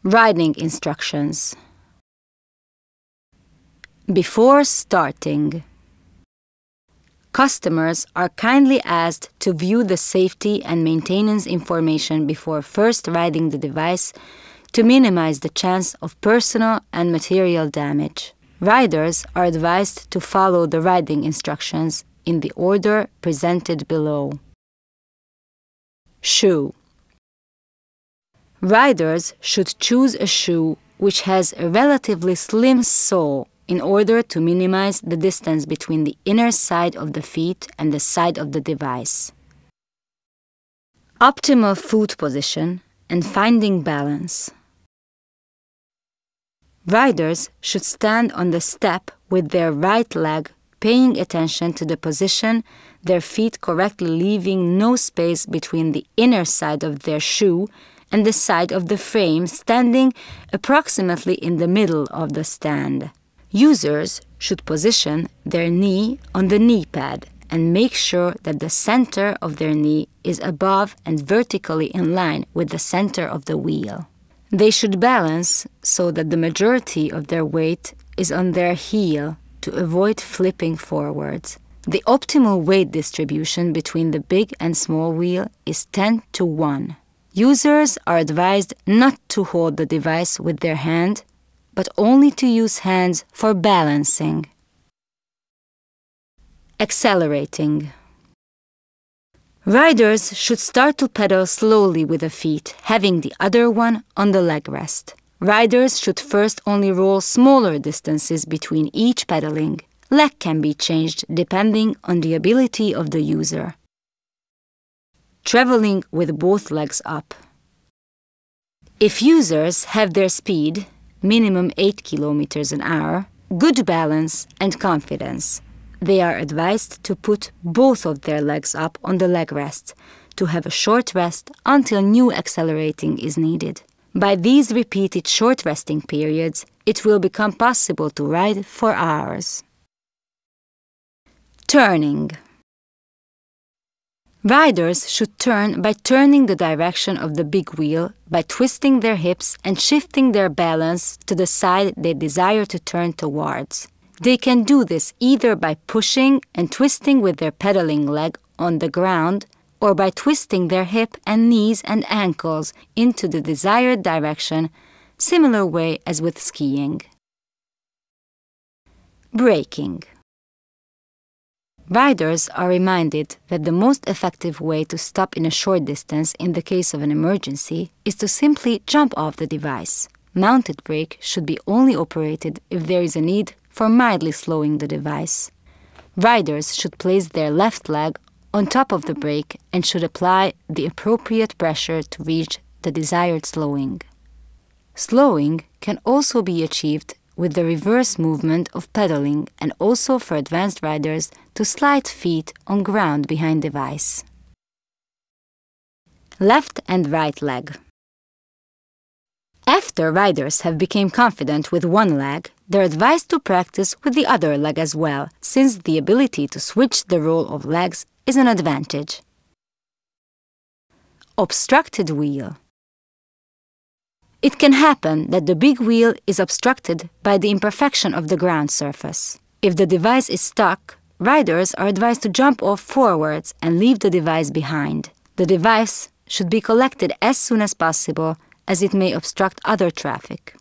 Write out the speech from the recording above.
Riding instructions. Before starting, customers are kindly asked to view the safety and maintenance information before first riding the device to minimize the chance of personal and material damage. Riders are advised to follow the riding instructions in the order presented below. Shoe. Riders should choose a shoe which has a relatively slim sole in order to minimize the distance between the inner side of the feet and the side of the device. Optimal foot position and finding balance. Riders should stand on the step with their right leg paying attention to the position, their feet correctly leaving no space between the inner side of their shoe and the side of the frame, standing approximately in the middle of the stand. Users should position their knee on the knee pad and make sure that the center of their knee is above and vertically in line with the center of the wheel. They should balance so that the majority of their weight is on their heel to avoid flipping forwards. The optimal weight distribution between the big and small wheel is 10:1. Users are advised not to hold the device with their hand, but only to use hands for balancing. Accelerating. Riders should start to pedal slowly with a feet, having the other one on the leg rest. Riders should first only roll smaller distances between each pedaling. Leg can be changed depending on the ability of the user. Traveling with both legs up. If users have their speed, minimum 8 km/h, good balance and confidence, they are advised to put both of their legs up on the leg rest, to have a short rest until new accelerating is needed. By these repeated short resting periods, it will become possible to ride for hours. Turning. Riders should turn by turning the direction of the big wheel, by twisting their hips and shifting their balance to the side they desire to turn towards. They can do this either by pushing and twisting with their pedaling leg on the ground, or by twisting their hip and knees and ankles into the desired direction, similar way as with skiing. Braking. Riders are reminded that the most effective way to stop in a short distance in the case of an emergency is to simply jump off the device. Mounted brake should be only operated if there is a need for mildly slowing the device. Riders should place their left leg on top of the brake and should apply the appropriate pressure to reach the desired slowing. Slowing can also be achieved with the reverse movement of pedaling and also for advanced riders to slide feet on ground behind device. Left and right leg. After riders have become confident with one leg, they're advised to practice with the other leg as well, since the ability to switch the role of legs is an advantage. Obstructed wheel. It can happen that the big wheel is obstructed by the imperfection of the ground surface. If the device is stuck, riders are advised to jump off forwards and leave the device behind. The device should be collected as soon as possible, as it may obstruct other traffic.